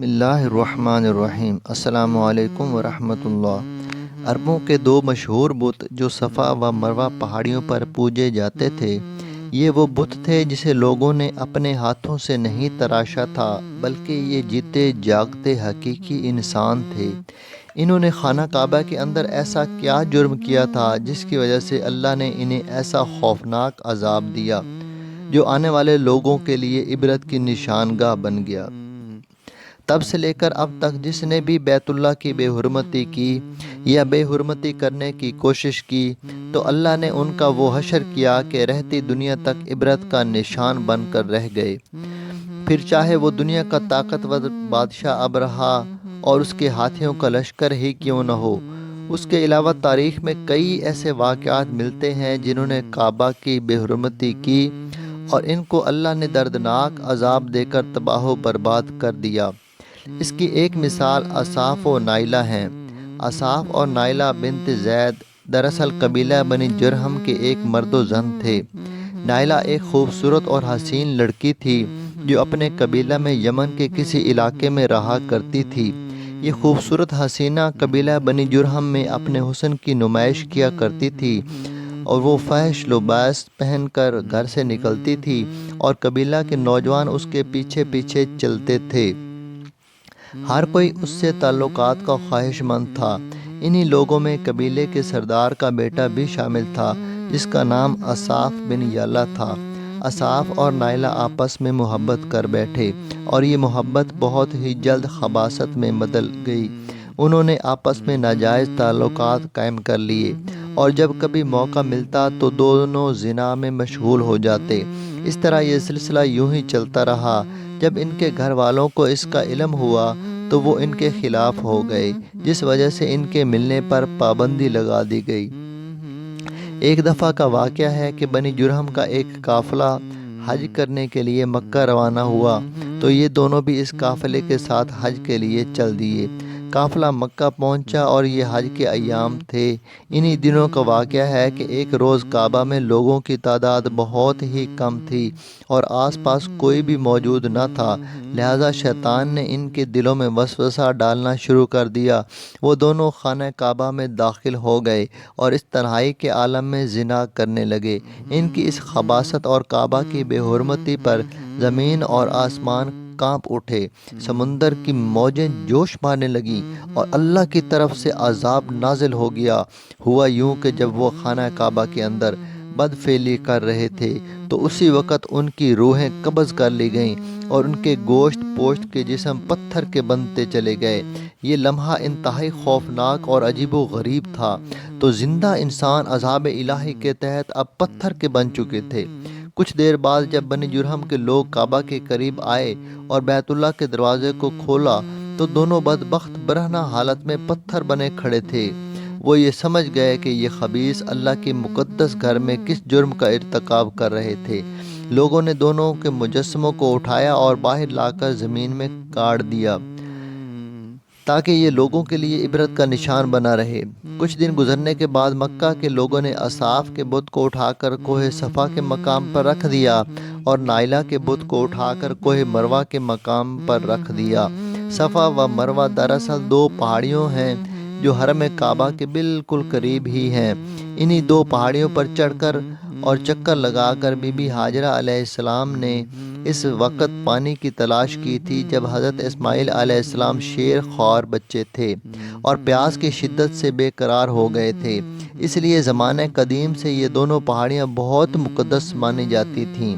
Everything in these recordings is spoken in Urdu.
بسم اللہ الرحمن الرحیم۔ السلام علیکم ورحمۃ اللہ۔ عربوں کے دو مشہور بت جو صفا و مروہ پہاڑیوں پر پوجے جاتے تھے، یہ وہ بت تھے جسے لوگوں نے اپنے ہاتھوں سے نہیں تراشا تھا، بلکہ یہ جیتے جاگتے حقیقی انسان تھے۔ انہوں نے خانہ کعبہ کے اندر ایسا کیا جرم کیا تھا جس کی وجہ سے اللہ نے انہیں ایسا خوفناک عذاب دیا جو آنے والے لوگوں کے لیے عبرت کی نشانگاہ بن گیا۔ تب سے لے کر اب تک جس نے بھی بیت اللہ کی بے حرمتی کی یا بے حرمتی کرنے کی کوشش کی تو اللہ نے ان کا وہ حشر کیا کہ رہتی دنیا تک عبرت کا نشان بن کر رہ گئے، پھر چاہے وہ دنیا کا طاقتور بادشاہ ابرہہ اور اس کے ہاتھیوں کا لشکر ہی کیوں نہ ہو۔ اس کے علاوہ تاریخ میں کئی ایسے واقعات ملتے ہیں جنہوں نے کعبہ کی بے حرمتی کی اور ان کو اللہ نے دردناک عذاب دے کر تباہ و برباد کر دیا۔ اس کی ایک مثال اصاف و نائلہ ہیں۔ اصاف اور نائلہ بنت زید دراصل قبیلہ بنی جرہم کے ایک مرد و زن تھے۔ نائلہ ایک خوبصورت اور حسین لڑکی تھی جو اپنے قبیلہ میں یمن کے کسی علاقے میں رہا کرتی تھی۔ یہ خوبصورت حسینہ قبیلہ بنی جرہم میں اپنے حسن کی نمائش کیا کرتی تھی اور وہ فحش لباس پہن کر گھر سے نکلتی تھی اور قبیلہ کے نوجوان اس کے پیچھے پیچھے چلتے تھے۔ ہر کوئی اس سے تعلقات کا خواہش مند تھا۔ انہی لوگوں میں قبیلے کے سردار کا بیٹا بھی شامل تھا جس کا نام اصاف بن یالا تھا۔ اصاف اور نائلہ آپس میں محبت کر بیٹھے اور یہ محبت بہت ہی جلد خباثت میں بدل گئی۔ انہوں نے آپس میں ناجائز تعلقات قائم کر لیے اور جب کبھی موقع ملتا تو دونوں زنا میں مشغول ہو جاتے۔ اس طرح یہ سلسلہ یوں ہی چلتا رہا۔ جب ان کے گھر والوں کو اس کا علم ہوا تو وہ ان کے خلاف ہو گئے، جس وجہ سے ان کے ملنے پر پابندی لگا دی گئی۔ ایک دفعہ کا واقعہ ہے کہ بنی جرہم کا ایک قافلہ حج کرنے کے لیے مکہ روانہ ہوا تو یہ دونوں بھی اس قافلے کے ساتھ حج کے لیے چل دیے۔ قافلہ مکہ پہنچا اور یہ حج کے ایام تھے۔ انہی دنوں کا واقعہ ہے کہ ایک روز کعبہ میں لوگوں کی تعداد بہت ہی کم تھی اور آس پاس کوئی بھی موجود نہ تھا، لہٰذا شیطان نے ان کے دلوں میں وسوسہ ڈالنا شروع کر دیا۔ وہ دونوں خانہ کعبہ میں داخل ہو گئے اور اس تنہائی کے عالم میں زنا کرنے لگے۔ ان کی اس خباثت اور کعبہ کی بے حرمتی پر زمین اور آسمان کانپ اٹھے، سمندر کی موجیں جوش مارنے لگیں اور اللہ کی طرف سے عذاب نازل ہو گیا۔ ہوا یوں کہ جب وہ خانہ کعبہ کے اندر بدفعلی کر رہے تھے تو اسی وقت ان کی روحیں قبض کر لی گئیں اور ان کے گوشت پوشت کے جسم پتھر کے بنتے چلے گئے۔ یہ لمحہ انتہائی خوفناک اور عجیب و غریب تھا۔ تو زندہ انسان عذاب الہی کے تحت اب پتھر کے بن چکے تھے۔ کچھ دیر بعد جب بنی جرہم کے لوگ کعبہ کے قریب آئے اور بیت اللہ کے دروازے کو کھولا تو دونوں بدبخت برہنہ حالت میں پتھر بنے کھڑے تھے۔ وہ یہ سمجھ گئے کہ یہ خبیث اللہ کے مقدس گھر میں کس جرم کا ارتکاب کر رہے تھے۔ لوگوں نے دونوں کے مجسموں کو اٹھایا اور باہر لا کر زمین میں گاڑ دیا تاکہ یہ لوگوں کے لیے عبرت کا نشان بنا رہے۔ کچھ دن گزرنے کے بعد مکہ کے لوگوں نے اصاف کے بت کو اٹھا کر کوہ صفا کے مقام پر رکھ دیا اور نائلہ کے بت کو اٹھا کر کوہ مروہ کے مقام پر رکھ دیا۔ صفا و مروہ دراصل دو پہاڑیوں ہیں جو حرم کعبہ کے بالکل قریب ہی ہیں۔ انہی دو پہاڑیوں پر چڑھ کر اور چکر لگا کر بی بی ہاجرہ علیہ السلام نے اس وقت پانی کی تلاش کی تھی جب حضرت اسماعیل علیہ السلام شیر خوار بچے تھے اور پیاس کی شدت سے بے قرار ہو گئے تھے۔ اس لیے زمانہ قدیم سے یہ دونوں پہاڑیاں بہت مقدس مانی جاتی تھیں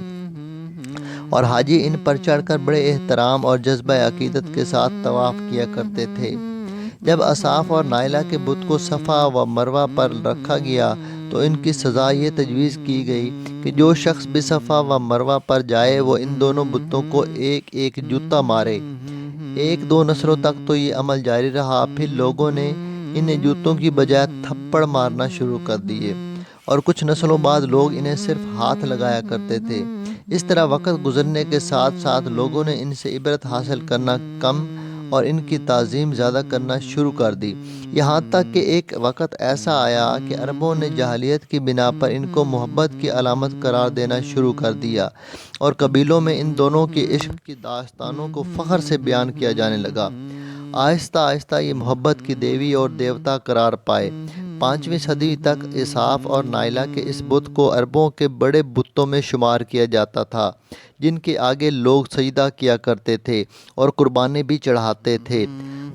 اور حاجی ان پر چڑھ کر بڑے احترام اور جذبہ عقیدت کے ساتھ طواف کیا کرتے تھے۔ جب اصاف اور نائلہ کے بت کو صفا و مروہ پر رکھا گیا تو ان کی سزا یہ تجویز کی گئی کہ جو شخص بھی صفا و مروہ پر جائے وہ ان دونوں بتوں کو ایک ایک جوتا مارے۔ ایک دو نسلوں تک تو یہ عمل جاری رہا، پھر لوگوں نے انہیں جوتوں کی بجائے تھپڑ مارنا شروع کر دیے اور کچھ نسلوں بعد لوگ انہیں صرف ہاتھ لگایا کرتے تھے۔ اس طرح وقت گزرنے کے ساتھ ساتھ لوگوں نے ان سے عبرت حاصل کرنا کم اور ان کی تعظیم زیادہ کرنا شروع کر دی، یہاں تک کہ ایک وقت ایسا آیا کہ عربوں نے جاہلیت کی بنا پر ان کو محبت کی علامت قرار دینا شروع کر دیا، اور قبیلوں میں ان دونوں کے عشق کی داستانوں کو فخر سے بیان کیا جانے لگا۔ آہستہ آہستہ یہ محبت کی دیوی اور دیوتا قرار پائے۔ 5ویں صدی تک اساف اور نائلہ کے اس بت کو عربوں کے بڑے بتوں میں شمار کیا جاتا تھا، جن کے آگے لوگ سجدہ کیا کرتے تھے اور قربانی بھی چڑھاتے تھے۔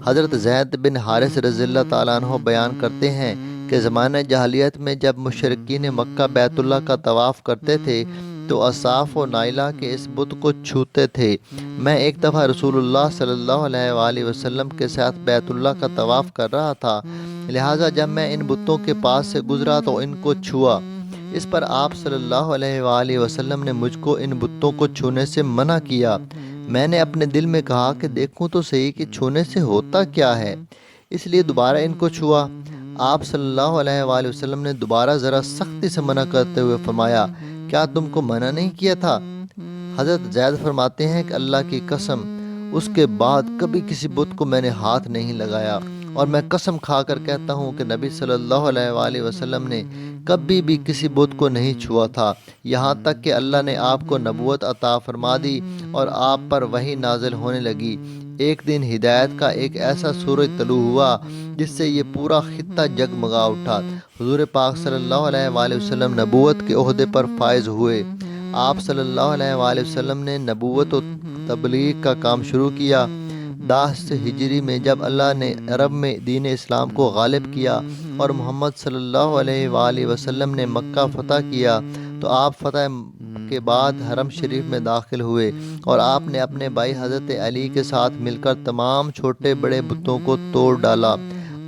حضرت زید بن حارث رضی اللہ تعالیٰ عنہ بیان کرتے ہیں کہ زمانہ جاہلیت میں جب مشرکین مکہ بیت اللہ کا طواف کرتے تھے تو اساف و نائلہ کے اس بت کو چھوتے تھے۔ میں ایک دفعہ رسول اللہ صلی اللہ علیہ وآلہ وسلم کے ساتھ بیت اللہ کا طواف کر رہا تھا، لہٰذا جب میں ان بتوں کے پاس سے گزرا تو ان کو چھوا۔ اس پر آپ صلی اللہ علیہ وآلہ وسلم نے مجھ کو ان بتوں کو چھونے سے منع کیا۔ میں نے اپنے دل میں کہا کہ دیکھوں تو صحیح کہ چھونے سے ہوتا کیا ہے، اس لیے دوبارہ ان کو چھوا۔ آپ صلی اللہ علیہ وآلہ وسلم نے دوبارہ ذرا سختی سے منع کرتے ہوئے فرمایا، کیا تم کو منع نہیں کیا تھا؟ حضرت زید فرماتے ہیں کہ اللہ کی قسم، اس کے بعد کبھی کسی بت کو میں نے ہاتھ نہیں لگایا، اور میں قسم کھا کر کہتا ہوں کہ نبی صلی اللہ علیہ وآلہ وسلم نے کبھی بھی کسی بت کو نہیں چھوا تھا، یہاں تک کہ اللہ نے آپ کو نبوت عطا فرما دی اور آپ پر وحی نازل ہونے لگی۔ ایک دن ہدایت کا ایک ایسا سورج طلوع ہوا جس سے یہ پورا خطہ جگمگا اٹھا۔ حضور پاک صلی اللہ علیہ وآلہ وسلم نبوت کے عہدے پر فائز ہوئے۔ آپ صلی اللہ علیہ وآلہ وسلم نے نبوت و تبلیغ کا کام شروع کیا۔ 10 ہجری میں جب اللہ نے عرب میں دین اسلام کو غالب کیا اور محمد صلی اللہ علیہ وآلہ وسلم نے مکہ فتح کیا تو آپ فتح کے بعد حرم شریف میں داخل ہوئے، اور آپ نے اپنے بھائی حضرت علی کے ساتھ مل کر تمام چھوٹے بڑے بتوں کو توڑ ڈالا۔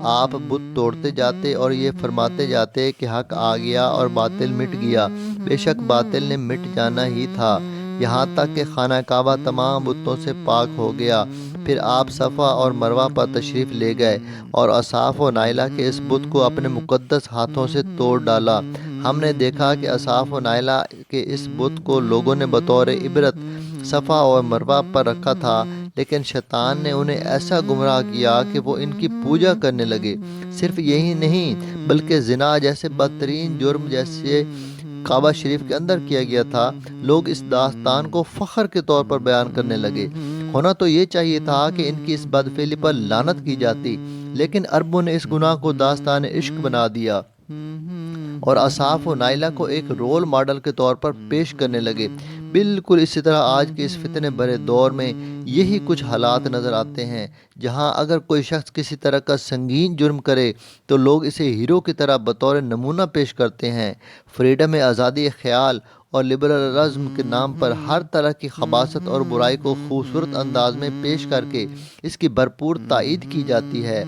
آپ بت توڑتے جاتے اور یہ فرماتے جاتے کہ حق آ گیا اور باطل مٹ گیا، بے شک باطل نے مٹ جانا ہی تھا، یہاں تک کہ خانہ کعبہ تمام بتوں سے پاک ہو گیا۔ پھر آپ صفا اور مروہ پر تشریف لے گئے اور اساف و نائلہ کے اس بت کو اپنے مقدس ہاتھوں سے توڑ ڈالا۔ ہم نے دیکھا کہ اساف و نائلہ کے اس بت کو لوگوں نے بطور عبرت صفا اور مروہ پر رکھا تھا، لیکن شیطان نے انہیں ایسا گمراہ کیا کہ وہ ان کی پوجا کرنے لگے۔ صرف یہی نہیں بلکہ زنا جیسے بدترین جرم جیسے کعبہ شریف کے اندر کیا گیا تھا، لوگ اس داستان کو فخر کے طور پر بیان کرنے لگے۔ ہونا تو یہ چاہیے تھا کہ ان کی اس بدفعلی پر لعنت کی جاتی، لیکن عربوں نے اس گناہ کو داستان عشق بنا دیا اور اساف و نائلہ کو ایک رول ماڈل کے طور پر پیش کرنے لگے۔ بالکل اسی طرح آج کے اس فتنے بھرے دور میں یہی کچھ حالات نظر آتے ہیں، جہاں اگر کوئی شخص کسی طرح کا سنگین جرم کرے تو لوگ اسے ہیرو کی طرح بطور نمونہ پیش کرتے ہیں۔ فریڈم آزادی خیال اور لبرلزم کے نام پر ہر طرح کی خباثت اور برائی کو خوبصورت انداز میں پیش کر کے اس کی بھرپور تائید کی جاتی ہے۔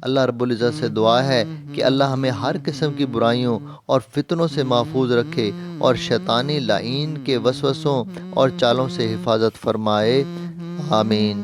اللہ رب العزت سے دعا ہے کہ اللہ ہمیں ہر قسم کی برائیوں اور فتنوں سے محفوظ رکھے اور شیطانی لعین کے وسوسوں اور چالوں سے حفاظت فرمائے، آمین۔